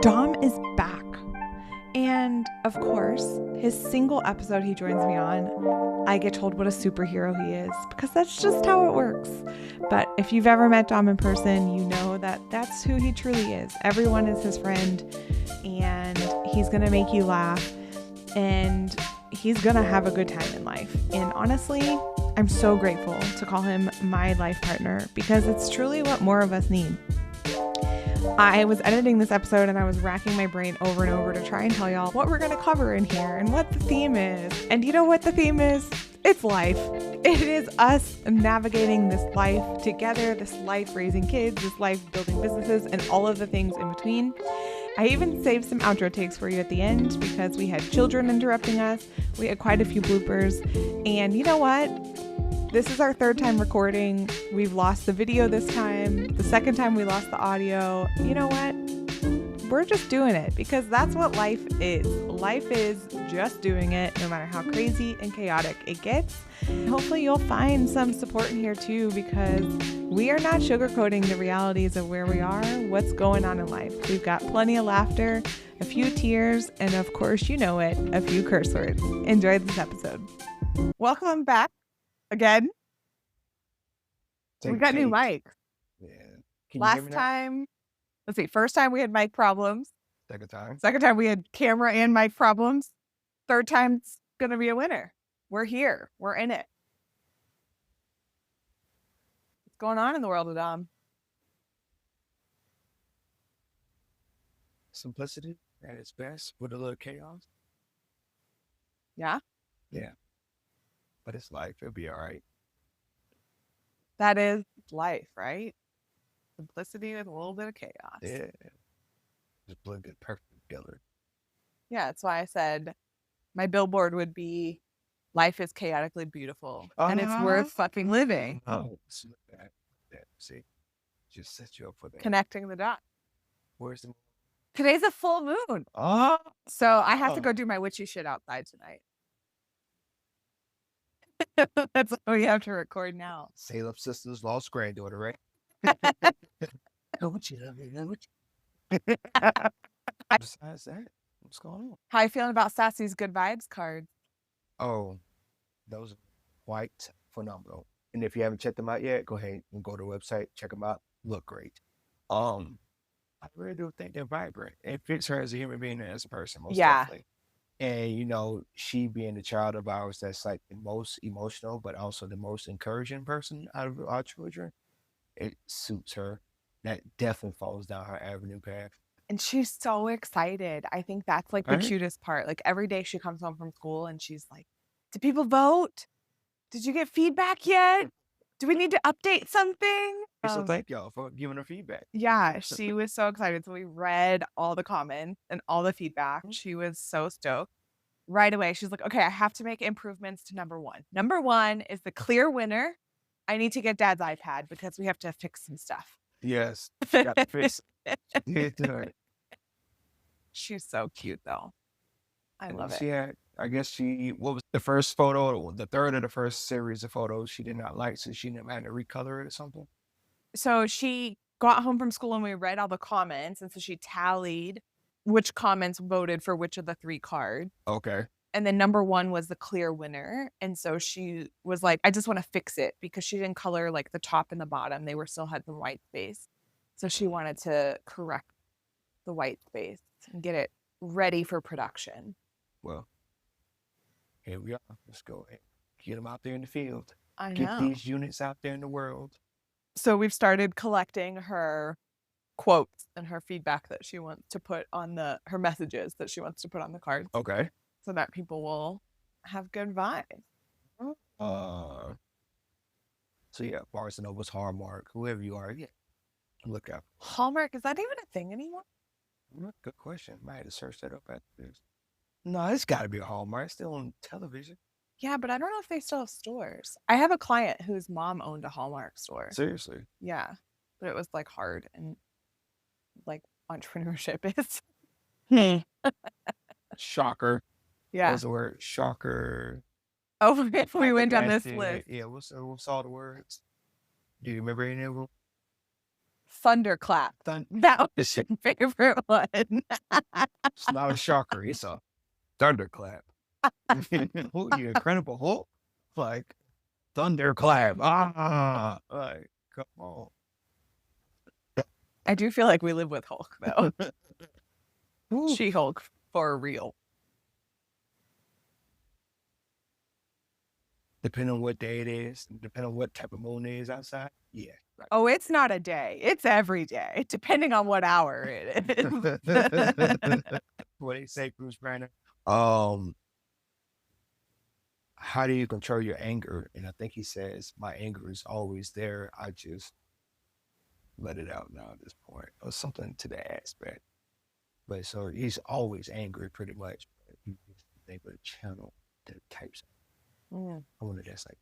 Dom is back. And of course, his single episode he joins me on, I get told what a superhero he is, because that's just how it works. But if you've ever met Dom in person, you know that that's who he truly is. Everyone is his friend, and he's going to make you laugh, and he's going to have a good time in life. And honestly, I'm so grateful to call him my life partner, because it's truly what more of us need. I was editing this episode and I was racking my brain over and over to try and tell y'all what we're going to cover in here and what the theme is. And you know what the theme is? It's life. It is us navigating this life together, this life raising kids, this life building businesses, and all of the things in between. I even saved some outro takes for you at the end because we had children interrupting us. We had quite a few bloopers. And you know what? This is our third time recording. We've lost the video this time. The second time we lost the audio. You know what? We're just doing it because that's what life is. Life is just doing it, no matter how crazy and chaotic it gets. Hopefully you'll find some support in here too, because we are not sugarcoating the realities of where we are, what's going on in life. We've got plenty of laughter, a few tears, and of course, you know it, a few curse words. Enjoy this episode. Welcome back. Again, we got new mics. Yeah. Last time, let's see, first time we had mic problems. Second time we had camera and mic problems. Third time's going to be a winner. We're here. We're in it. What's going on in the world of Dom? Simplicity at its best with a little chaos. Yeah? Yeah. But it's life. It'll be all right. That is life, right? Simplicity with a little bit of chaos. Yeah. Just blend it perfectly together. Yeah, that's why I said my billboard would be life is chaotically beautiful and it's worth fucking living. Oh, see, just set you up for that. Connecting the dots. Where's the Today's a full moon. So I have to go do my witchy shit outside tonight. That's what we have to record now. Salem Sisters lost granddaughter, right? Don't you love me? Besides that, what's going on? How you feeling about Sassy's good vibes cards? Oh, those are quite phenomenal. And if you haven't checked them out yet, go ahead and go to the website, check them out. Look great. I really do think they're vibrant. It fits her as a human being and as a person, most definitely. And, you know, she being the child of ours that's like the most emotional, but also the most encouraging person out of our children, it suits her. That definitely falls down her avenue path. And she's so excited. I think that's like the cutest part. Like every day she comes home from school and she's like, did people vote? Did you get feedback yet? Do we need to update something? So thank y'all for giving her feedback. Yeah, she was so excited. So we read all the comments and all the feedback. She was so stoked. Right away, she's like, okay, I have to make improvements to number one. Number one is the clear winner. I need to get Dad's iPad because we have to fix some stuff. Yes, got to fix it. She's so cute, though. I love it. She had, I guess what was the first photo, the third of the first series of photos she did not like, so she didn't have to recolor it or something? So she got home from school and we read all the comments, and so she tallied which comments voted for which of the three cards. Okay. And then number one was the clear winner. And so she was like, I just want to fix it because she didn't color like the top and the bottom. They still had the white space. So she wanted to correct the white space and get it ready for production. Well, here we are. Let's go ahead. Get them out there in the field. I know. Get these units out there in the world. So we've started collecting her quotes and her feedback that she wants to put on her messages that she wants to put on the cards. Okay. So that people will have good vibes. So yeah, Barnes & Noble's Hallmark, whoever you are, yeah, look out. Hallmark, is that even a thing anymore? Good question. Might have to search that up after this. No, it's got to be a Hallmark. It's still on television. Yeah, but I don't know if they still have stores. I have a client whose mom owned a Hallmark store. Seriously? Yeah, but it was like hard and like entrepreneurship is. Shocker. Yeah. What was the word? Shocker. Oh, if we went down this list. Yeah, what's all the words? Do you remember any of them? Thunderclap. That was your favorite one. It's not a shocker. It's a thunderclap. Who you, Incredible Hulk? Like, thunderclap. Ah, like, come on. I do feel like we live with Hulk, though. She-Hulk for real. Depending on what day it is, depending on what type of moon it is outside. Yeah. Oh, it's not a day. It's every day, depending on what hour it is. What do you say, Bruce Banner? How do you control your anger? And I think he says, my anger is always there. I just let it out now at this point, or something to that aspect. But so he's always angry, pretty much. But he's able to channel the types. I wonder that's like.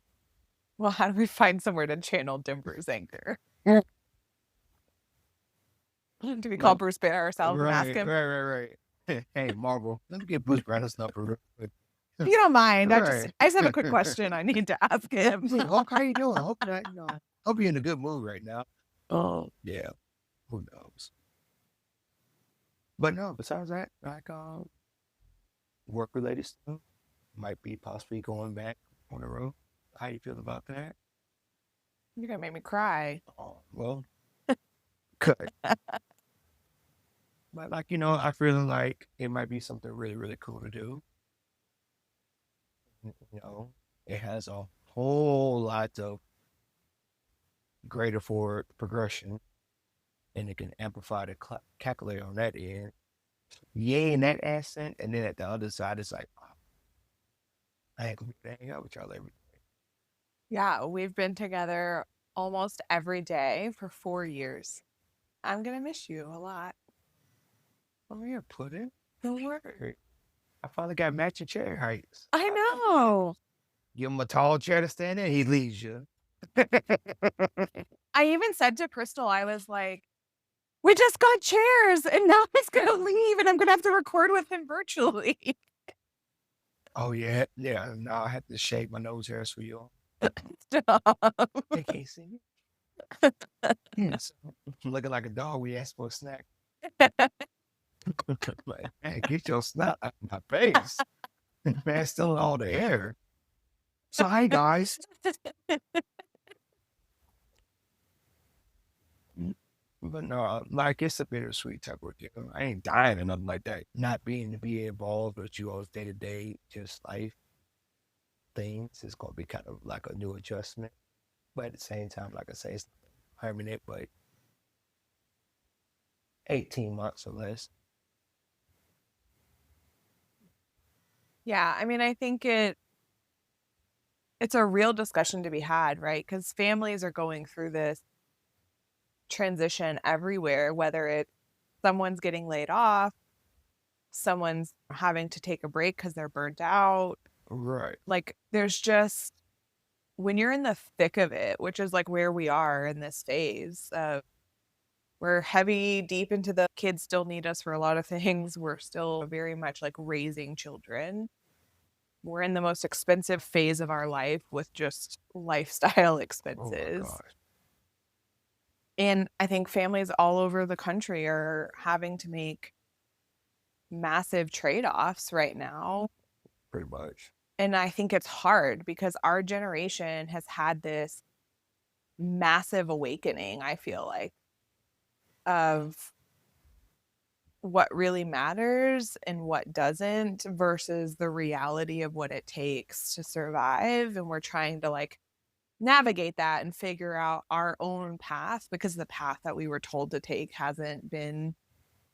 Well, how do we find somewhere to channel Dimper's anger? Do we call Bruce Banner ourselves and ask him? Right. Hey, Marvel, let me get Bruce Banner's number. If you don't mind, I just have a quick question I need to ask him. Hey, Hulk, how you doing? Hope you're in a good mood right now. Oh, yeah. Who knows? But no, besides that, like work-related stuff, might be possibly going back on the road. How you feel about that? You're gonna make me cry. Oh, well, good. But like, I feel like it might be something really, really cool to do. It has a whole lot of greater forward progression, and it can amplify the calculator on that end. Yay in that accent, and then at the other side, it's like, oh, I ain't gonna be able to hang out with y'all every day. Yeah, we've been together almost every day for 4 years. I'm gonna miss you a lot. Oh yeah, put it. Don't worry. I finally got matching chair heights. I know. Give him a tall chair to stand in, he leaves you. I even said to Crystal, I was like, we just got chairs and now he's gonna leave and I'm gonna have to record with him virtually. Oh yeah. Now I have to shave my nose hairs for you. Stop. They can't see me. Yes. Looking like a dog, we asked for a snack. Like, man, get your snot out of my face. Man, stealing all the air. So, hi, guys. But no, like, it's a bittersweet type of deal. I ain't dying or nothing like that. Not being to be involved with you all day to day, just life things, it's going to be kind of like a new adjustment. But at the same time, like I say, it's permanent, but 18 months or less. Yeah, I mean, I think it's a real discussion to be had, right? Because families are going through this transition everywhere, whether it's someone's getting laid off, someone's having to take a break because they're burnt out. Right. Like, there's just, when you're in the thick of it, which is like where we are in this phase, we're heavy deep into the kids still need us for a lot of things. We're still very much like raising children. We're in the most expensive phase of our life with just lifestyle expenses. Oh, and I think families all over the country are having to make massive trade-offs right now. Pretty much. And I think it's hard because our generation has had this massive awakening, I feel like, of what really matters and what doesn't versus the reality of what it takes to survive. And we're trying to like navigate that and figure out our own path because the path that we were told to take hasn't been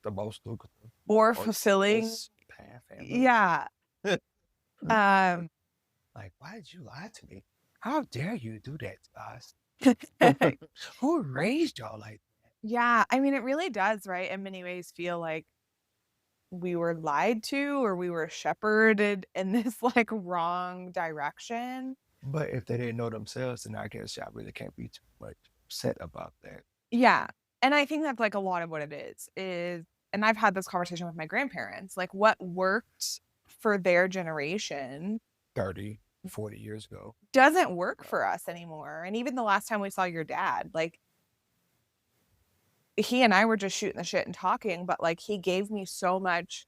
the most lucrative or fulfilling path ever. Yeah. Like, why did you lie to me? How dare you do that to us? Who raised y'all like that? Yeah, I mean, it really does, right? In many ways feel like we were lied to or we were shepherded in this like wrong direction. But if they didn't know themselves, then I guess y'all really can't be too much upset about that. Yeah. And I think that's like a lot of what it is, and I've had this conversation with my grandparents, like what worked for their generation 30, 40 years ago doesn't work for us anymore. And even the last time we saw your dad, like he and I were just shooting the shit and talking, but like he gave me so much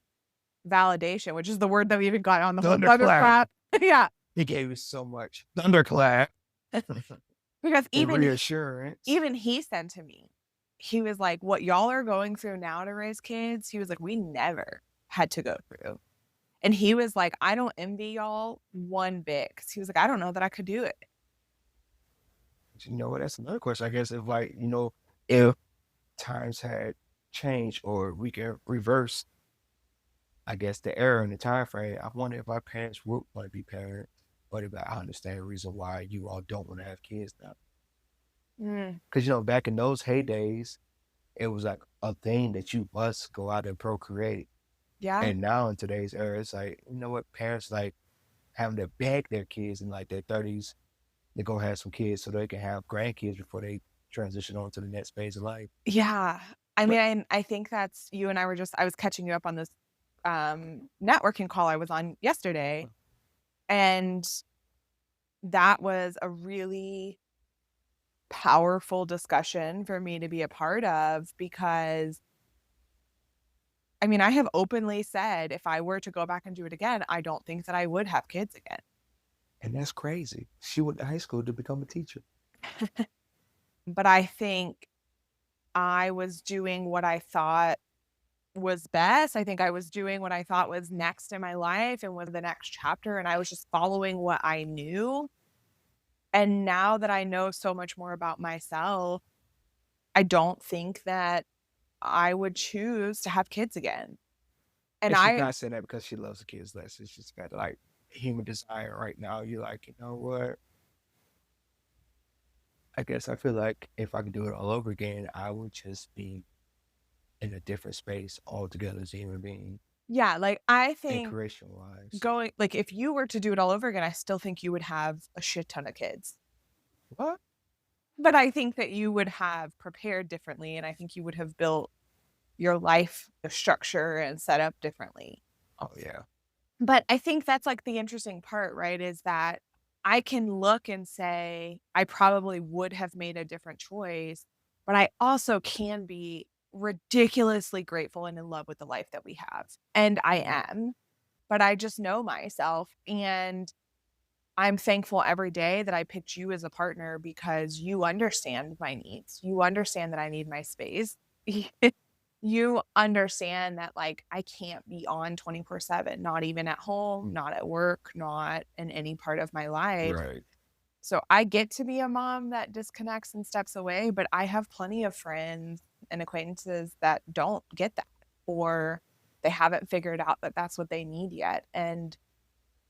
validation, which is the word that we even got on the whole Thunderclap. Yeah. He gave you so much thunderclap. Because and reassurance. even he said to me, he was like, what y'all are going through now to raise kids, he was like, we never had to go through. And he was like, I don't envy y'all one bit, because he was like, I don't know that I could do it. You know what? That's another question. I guess if like, if times had changed or we can reverse, I guess, the era and the time frame, I wonder if our parents would want to be parents. But if I understand the reason why you all don't want to have kids now. Because, back in those heydays, it was like a thing that you must go out and procreate. Yeah. And now in today's era, it's like, you know what? Parents like having to beg their kids in like their 30s to go have some kids so they can have grandkids before they transition on to the next phase of life. Yeah. I mean, I think that's, you and I were I was catching you up on this networking call I was on yesterday. And that was a really powerful discussion for me to be a part of, because I mean, I have openly said if I were to go back and do it again, I don't think that I would have kids again. And that's crazy. She went to high school to become a teacher. But I think I was doing what I thought was best. I think I was doing what I thought was next in my life and was the next chapter. And I was just following what I knew. And now that I know so much more about myself, I don't think that I would choose to have kids again. And she's not saying that because she loves the kids less. It's just got like human desire right now. You're like, you know what? I guess I feel like if I could do it all over again, I would just be in a different space altogether as a human being. Yeah, like I think creation-wise. going, like if you were to do it all over again, I still think you would have a shit ton of kids. What? But I think that you would have prepared differently, and I think you would have built your life structure and set up differently. Oh, yeah. But I think that's like the interesting part, right? Is that I can look and say, I probably would have made a different choice, but I also can be ridiculously grateful and in love with the life that we have. And I am, but I just know myself. And I'm thankful every day that I picked you as a partner, because you understand my needs. You understand that I need my space. You understand that like I can't be on 24/7, not even at home, not at work, not in any part of my life. Right. So I get to be a mom that disconnects and steps away, but I have plenty of friends and acquaintances that don't get that, or they haven't figured out that that's what they need yet. And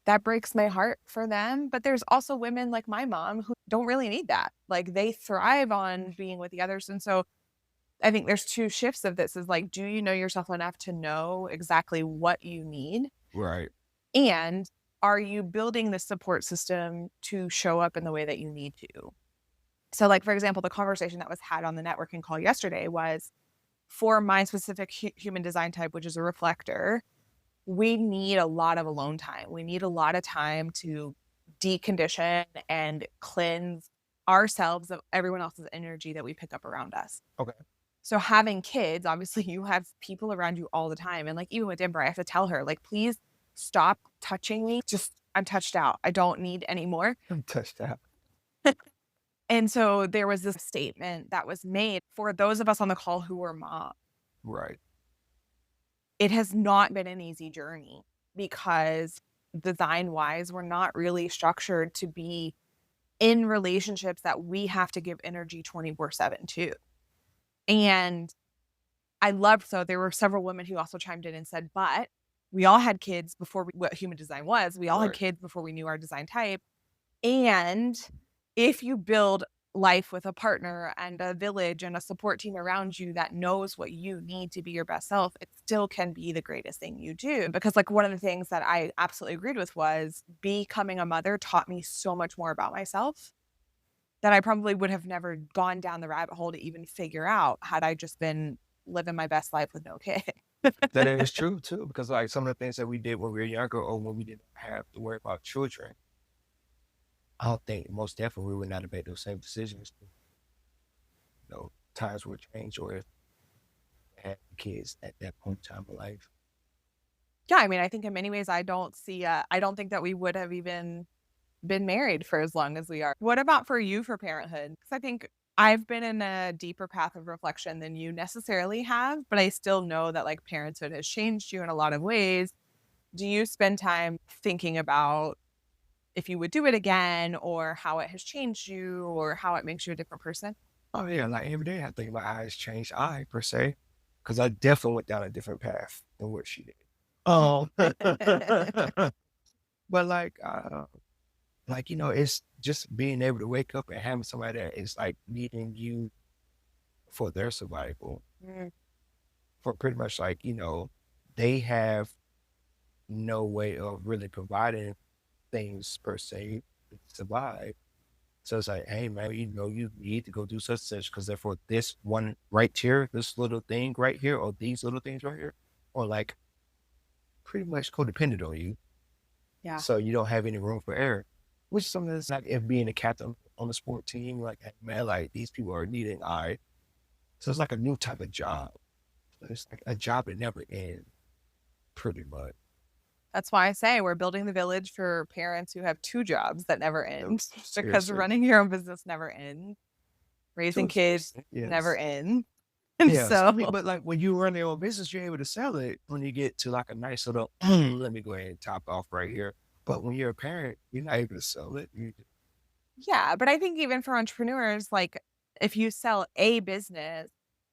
that breaks my heart for them. But there's also women like my mom who don't really need that. Like they thrive on being with the others. And so I think there's two shifts of this, is like, do you know yourself enough to know exactly what you need? Right. And are you building the support system to show up in the way that you need to? So like, for example, the conversation that was had on the networking call yesterday was, for my specific human design type, which is a reflector, we need a lot of alone time. We need a lot of time to decondition and cleanse ourselves of everyone else's energy that we pick up around us. Okay. So having kids, obviously you have people around you all the time. And like, even with Denver, I have to tell her, like, please stop touching me. Just, I'm touched out. I don't need any more. I'm touched out. And so there was this statement that was made for those of us on the call who were moms. Right. It has not been an easy journey, because design wise, we're not really structured to be in relationships that we have to give energy 24/7 to. And I loved, so there were several women who also chimed in and said, but we all had kids before what human design was. We all had kids before we knew our design type. And if you build life with a partner and a village and a support team around you that knows what you need to be your best self, it still can be the greatest thing you do. Because like one of the things that I absolutely agreed with was, becoming a mother taught me so much more about myself that I probably would have never gone down the rabbit hole to even figure out, had I just been living my best life with no kid. That is true too, because like some of the things that we did when we were younger, or when we didn't have to worry about children, I don't think most definitely we would not have made those same decisions. Times will change, or if have kids at that point in time of life. Yeah, I mean, I think in many ways I don't think that we would have even been married for as long as we are. What about for you for parenthood? Because I think I've been in a deeper path of reflection than you necessarily have, but I still know that like parenthood has changed you in a lot of ways. Do you spend time thinking about if you would do it again or how it has changed you or how it makes you a different person? Oh yeah, like every day I think my eyes changed. I per se, because I definitely went down a different path than what she did. But like it's just being able to wake up and having somebody that is like needing you for their survival, Mm. for pretty much like they have no way of really providing things per se to survive. So it's like, hey man, you need to go do such and such because therefore this one right here, this little thing right here, or these little things right here, or like pretty much codependent on you. Yeah. So you don't have any room for error. Which is something that's like if being a captain on the sport team, like hey, man, like these people are needing I. So it's like a new type of job. It's like a job that never ends, pretty much. That's why I say we're building the village for parents who have two jobs that never end because Seriously. running your own business never ends. To Raising a kids extent, never yes. ends. And Yes. I so, mean, but like when you run your own business, you're able to sell it when you get to like a nice little, let me go ahead and top off right here. But when you're a parent, you're not able to sell it. yeah, but I think even for entrepreneurs, like if you sell a business,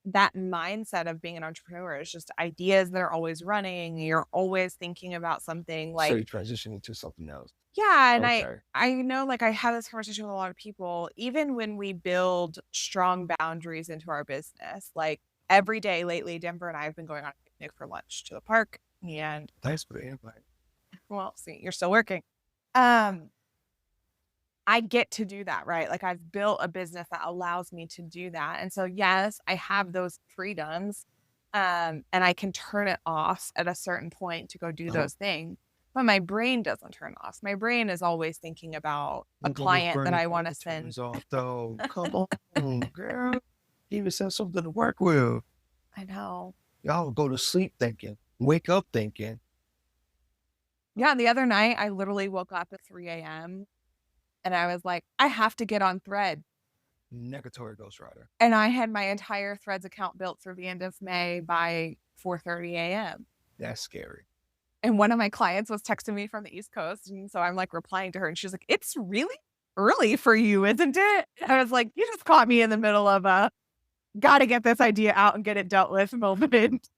that mindset of being an entrepreneur is just ideas that are always running. You're always thinking about something So like, you transition into something else. yeah, and I Okay. I know like I have this conversation with a lot of people, even when we build strong boundaries into our business, like every day lately, Denver and I have been going on a picnic for lunch to the park. And Thanks for the invite. well, see, you're still working. Um, I get to do that, right? Like I've built a business that allows me to do that. And so yes, I have those freedoms. And I can turn it off at a certain point to go do Uh-huh. those things. But my brain doesn't turn off. My brain is always thinking about a Look on Miss client that Bernie I want to never send. turns off though. Come on, girl. Give yourself something to work with. I know. Y'all go to sleep thinking, wake up thinking. Yeah, the other night I literally woke up at 3 a.m. and I was like, I have to get on Thread. Negatory ghostwriter. And I had my entire Threads account built through the end of May by 4:30 a.m. That's scary. And one of my clients was texting me from the East Coast. And so I'm like replying to her and she's like, it's really early for you, isn't it? And I was like, you just caught me in the middle of a gotta get this idea out and get it dealt with moment.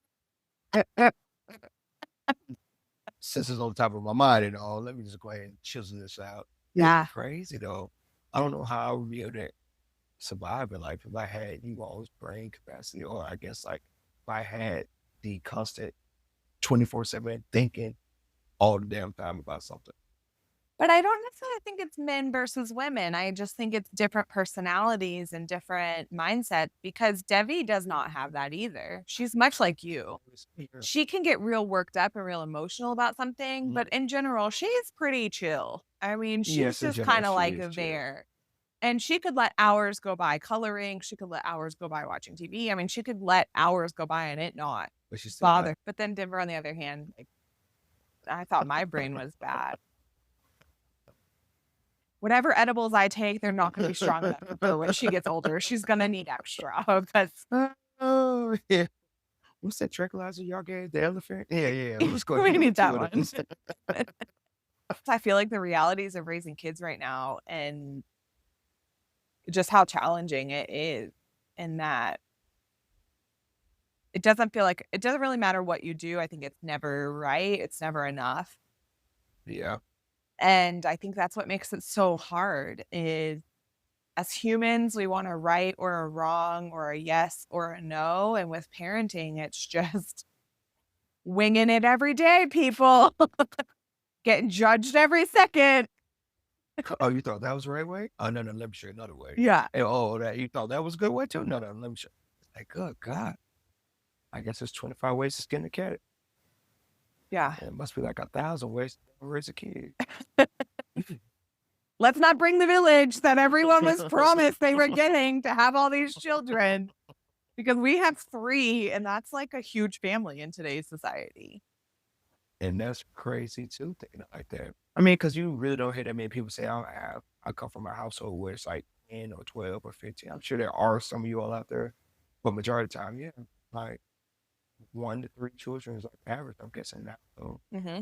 Since it's on top of my mind and all, let me just go ahead and chisel this out. Yeah. Crazy though. I don't know how I would be able to survive in life if I had you all's brain capacity, or I guess like if I had the constant 24/7 thinking all the damn time about something. But I don't necessarily think it's men versus women. I just think it's different personalities and different mindsets because Devi does not have that either. She's much like you. She can get real worked up and real emotional about something, but in general, she's pretty chill. I mean, she's Yes, in just general, kind of she like is chill. there. And she could let hours go by coloring. She could let hours go by watching TV. I mean, she could let hours go by and it not But she's still bother. But then Denver, on the other hand, like, I thought my brain was bad. Whatever edibles I take, they're not going to be strong enough for her when she gets older. She's going to need extra because Oh, yeah. What's that tranquilizer y'all gave? The elephant? Yeah. Let's go we ahead need with that two of one. those. I feel like the realities of raising kids right now and just how challenging it is, and that it doesn't feel like it doesn't really matter what you do. I think it's never right. It's never enough. Yeah. And I think that's what makes it so hard is as humans, we want a right or a wrong or a yes or a no. And with parenting, it's just winging it every day, people. Getting judged every second. Oh, you thought that was the right way? Oh, no, let me show you another way. Yeah. Hey, oh, that you thought that was a good way too? No, let me show you. It's like, good God. I guess there's 25 ways to skin a cat. Yeah. It must be like 1,000 ways to raise a kid. Let's not bring the village that everyone was promised they were getting to have all these children. because we have 3, and that's like a huge family in today's society. And that's crazy too, thinking like that. I mean, because you really don't hear that many people say, I come from a household where it's like 10 or 12 or 15. I'm sure there are some of you all out there, but majority of the time, yeah, like 1 to 3 children is like average, I'm guessing now. So Mm-hmm.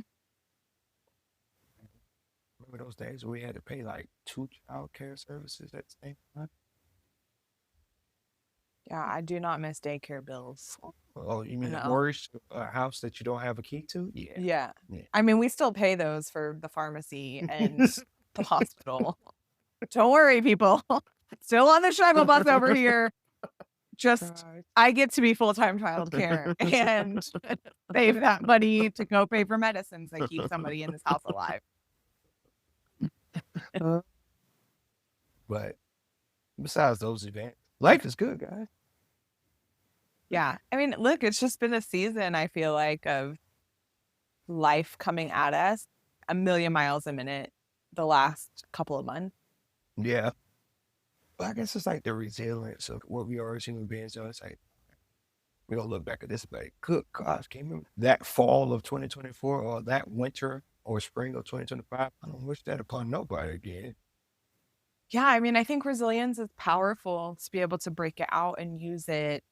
remember those days where we had to pay like 2 child care services at the same time? Yeah, I do not miss daycare bills. Oh, you mean a No. mortgage a house that you don't have a key to? Yeah. Yeah. Yeah. I mean, we still pay those for the pharmacy and the hospital. Don't worry, people. Still on the struggle bus over here. Just, Right. I get to be full-time childcare and save that money to go pay for medicines that keep somebody in this house alive. But besides those events, life is good, guys. Yeah. I mean, look, it's just been a season, I feel like, of life coming at us a million miles a minute the last couple of months. Yeah. But I guess it's like the resilience of what we are as human beings. So it's like, we're going to look back at this, like, good gosh, can you remember that fall of 2024 or that winter or spring of 2025? I don't wish that upon nobody again. Yeah, I mean, I think resilience is powerful to be able to break it out and use it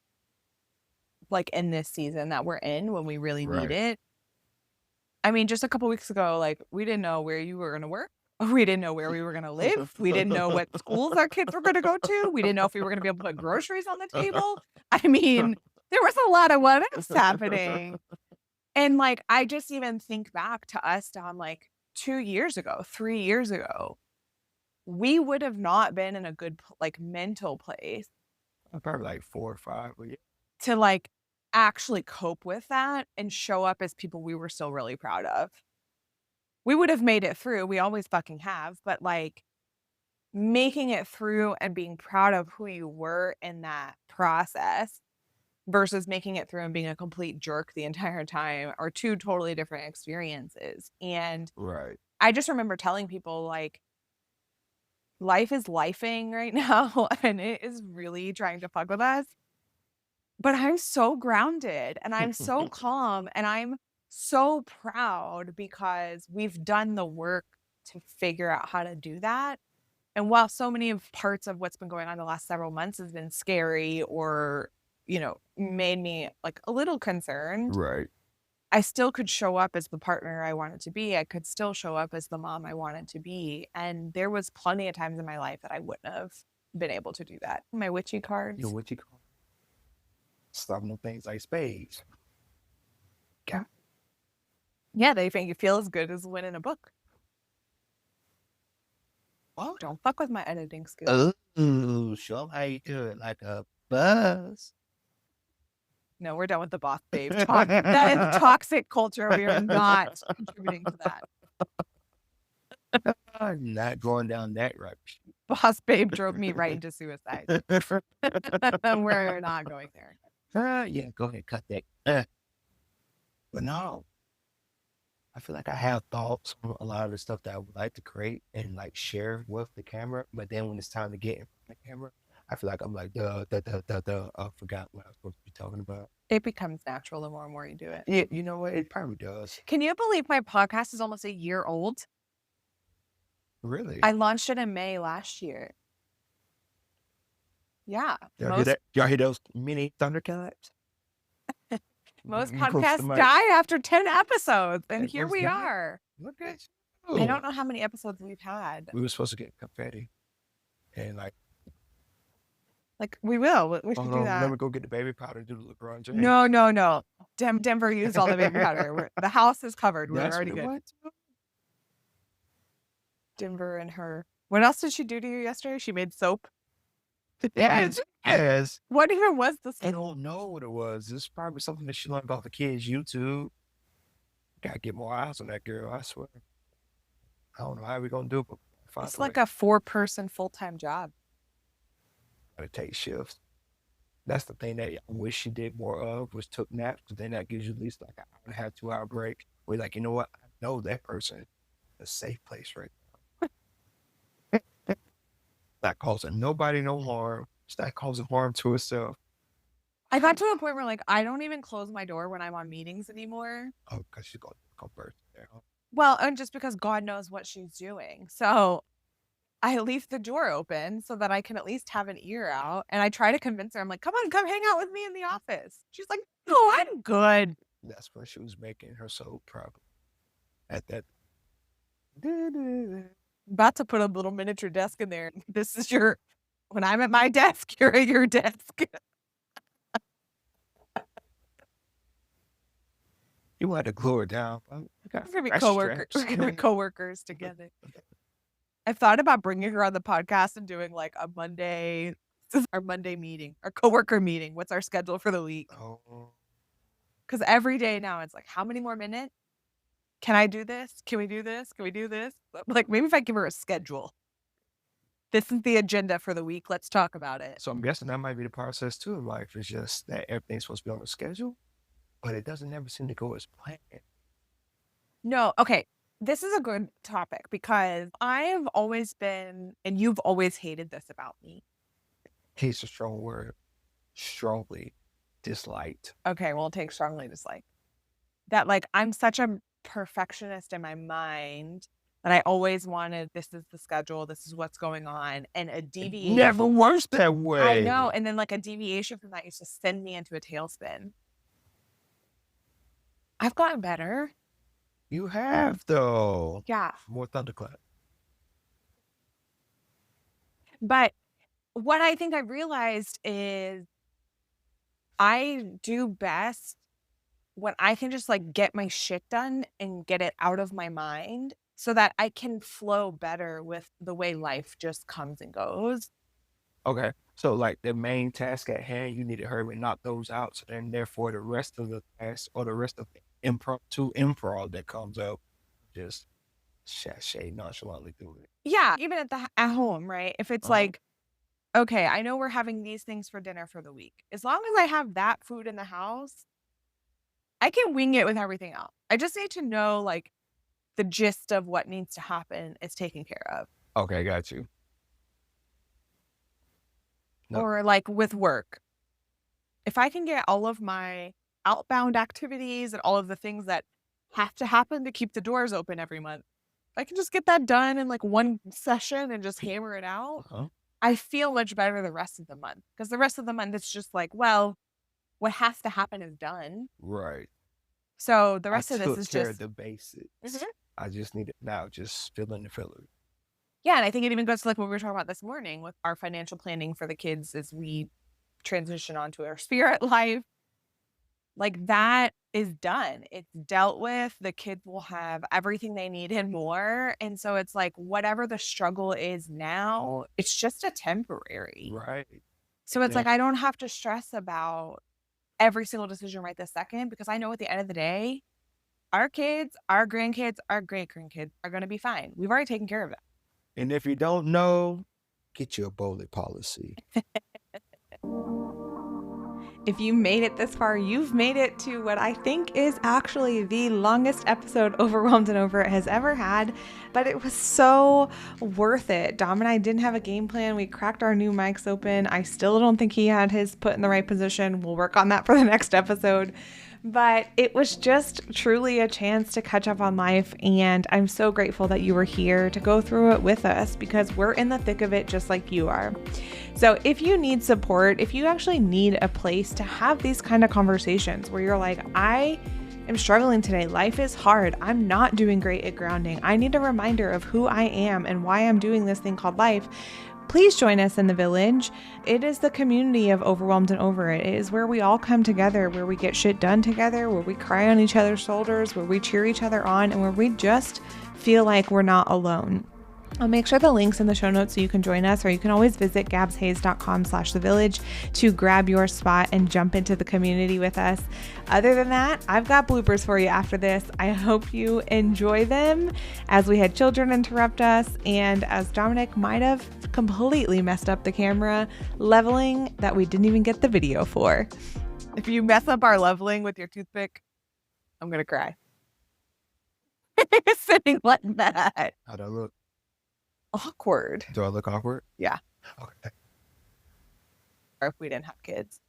like in this season that we're in when we really need Right. it. I mean, just a couple weeks ago, like we didn't know where you were going to work. We didn't know where we were going to live. We didn't know what schools our kids were going to go to. We didn't know if we were going to be able to put groceries on the table. I mean, there was a lot of what ifs happening. And like, I just even think back to us down like 2 years ago, 3 years ago, we would have not been in a good like mental place Probably like 4 or 5. But yeah. to like actually cope with that and show up as people we were still really proud of. We would have made it through. We always fucking have, but like making it through and being proud of who you were in that process versus making it through and being a complete jerk the entire time are 2 totally different experiences. And Right. I just remember telling people like, life is lifing right now and it is really trying to fuck with us. But I'm so grounded and I'm so calm and I'm so proud because we've done the work to figure out how to do that. And while so many of parts of what's been going on the last several months has been scary or, made me like a little concerned, Right. I still could show up as the partner I wanted to be. I could still show up as the mom I wanted to be. And there was plenty of times in my life that I wouldn't have been able to do that. My witchy cards. Your what you call some of them things like spades. God. Yeah, they make you feel as good as winning a book. What? Don't fuck with my editing skills. Oh, show 'em how you do it like a buzz. No, we're done with the boss babe talk. That is toxic culture. We are not contributing to that. I'm not going down that road. Boss babe drove me right into suicide. We're not going there. Yeah, go ahead, cut that. But no, I feel like I have thoughts on a lot of the stuff that I would like to create and like share with the camera. But then when it's time to get in front of the camera, I feel like I'm like, I forgot what I was supposed to be talking about. It becomes natural the more and more you do it. Yeah, you know what? It probably does. Can you believe my podcast is almost a year old? Really? I launched it in May last year. Yeah. Y'all hear that? Y'all hear those mini Thundercats? Most You close to podcasts the mic. die after 10 episodes, and It here was we that? are. Look at you. I don't know how many episodes we've had. We were supposed to get confetti. And like, Like, we will. We should oh do no, that. let me go get the baby powder, do the LeBron James. No. Denver used all the baby powder. The house is covered. We're That's already what it good. was. Denver and her. What else did she do to you yesterday? She made soap. Yes. What even was this? I don't know what it was. It's probably something that she learned off the kids' YouTube. Gotta get more eyes on that girl, I swear. I don't know how we gonna do it, but It's like a 4-person full-time job. gotta take shifts. That's the thing that I wish she did more of, was took naps, because then that gives you at least like an hour and a half, 2 hour break. We're like, you know what? I know that person, a safe place right now. Not causing nobody no harm. It's not causing harm to herself. I got to a point where like I don't even close my door when I'm on meetings anymore. Oh, because she's going to come first there. Huh? Well, and just because God knows what she's doing. So I leave the door open so that I can at least have an ear out. And I try to convince her, I'm like, come on, come hang out with me in the office. She's like, no, I'm good. That's when she was making her so proud at that. About to put a little miniature desk in there. This is your, when I'm at my desk, you're at your desk. You had to glue her down. We're gonna be coworkers. We're gonna be coworkers together. I've thought about bringing her on the podcast and doing like a Monday, this is our Monday meeting, our coworker meeting. What's our schedule for the week? Oh, Because every day now it's like, how many more minutes? Can I do this? Can we do this? Can we do this? Like maybe if I give her a schedule. This is the agenda for the week. Let's talk about it. so I'm guessing that might be the process too in life. It's just that everything's supposed to be on a schedule, but it doesn't ever seem to go as planned. No, okay. This is a good topic because I've always been, and you've always hated this about me. Hate's a strong word. Strongly disliked. Okay, well, take strongly dislike. That like I'm such a perfectionist in my mind that I always wanted this is the schedule, this is what's going on, and a deviation. Never works that way. I know, and then like a deviation from that used to send me into a tailspin. I've gotten better. You have though. Yeah. More thunderclap. But what I think I realized is I do best when I can just like get my shit done and get it out of my mind so that I can flow better with the way life just comes and goes. Okay. So like the main task at hand, you need to hurry and knock those out. So then therefore the rest of the tasks or the rest of the impromptu improv that comes up, just sashay nonchalantly through it. Yeah, even at home, right? If it's like, okay, I know we're having these things for dinner for the week. As long as I have that food in the house, I can wing it with everything else. I just need to know like the gist of what needs to happen is taken care of. Okay, got you. Nope. Or like with work. If I can get all of my outbound activities and all of the things that have to happen to keep the doors open every month, I can just get that done in like one session and just hammer it out. I feel much better the rest of the month because the rest of the month it's just like, well, what has to happen is done. Right. So the rest of this is care just of the basics. I just need it now, just fill in the filler. Yeah, and I think it even goes to like what we were talking about this morning with our financial planning for the kids as we transition onto our spirit life. Like that is done. It's dealt with. The kids will have everything they need and more. And so it's like whatever the struggle is now, it's just a temporary. Right. So it's like I don't have to stress about every single decision right this second because I know at the end of the day, our kids, our grandkids, our great-grandkids are going to be fine. We've already taken care of it. And if you don't know, get you a bowling policy. If you made it this far, you've made it to what I think is actually the longest episode Overwhelmed and Over It has ever had, but it was so worth it. Dom and I didn't have a game plan. We cracked our new mics open. I still don't think he had his put in the right position. We'll work on that for the next episode. But it was just truly a chance to catch up on life, and I'm so grateful that you were here to go through it with us because we're in the thick of it just like you are. So if you need support, if you actually need a place to have these kind of conversations where you're like, I am struggling today, life is hard, I'm not doing great at grounding, I need a reminder of who I am and why I'm doing this thing called life, please join us in the village. It is the community of Overwhelmed and Over It. It is where we all come together, where we get shit done together, where we cry on each other's shoulders, where we cheer each other on, and where we just feel like we're not alone. I'll make sure the link's in the show notes so you can join us, or you can always visit gabshays.com/thevillage to grab your spot and jump into the community with us. Other than that, I've got bloopers for you after this. I hope you enjoy them as we had children interrupt us and as Dominic might have completely messed up the camera leveling that we didn't even get the video for. If you mess up our leveling with your toothpick, I'm going to cry. Sitting like that. How'd I look? Awkward. Do I look awkward? Yeah. Okay. Or if we didn't have kids.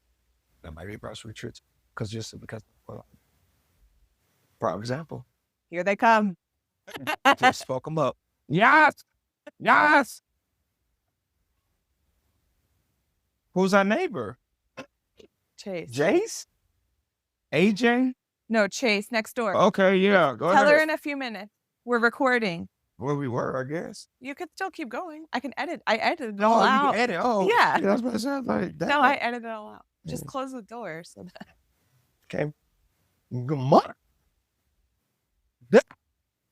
That might be grocery trips. Because, well, prime example, Here they come. just spoke them up. Yes, yes. Who's our neighbor? Chase. Jace? AJ? No, Chase next door. Okay, yeah. Go Tell ahead. her in a few minutes. We're recording. Where we were, I guess. You could still keep going. I can edit. I edited it all out. You can edit. Oh, yeah. That's what it sounds like. That. No, I edited it all out. Just close the door so that. Okay. Good morning.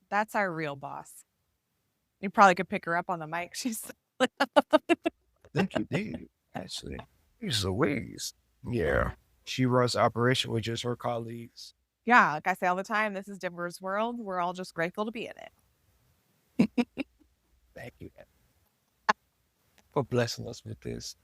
That's our real boss. You probably could pick her up on the mic. She's. Thank you, dude. Actually, she's Louise. Yeah. She runs the operation with just her colleagues. Yeah, like I say all the time, this is Denver's world. We're all just grateful to be in it. Thank you for blessing us with this.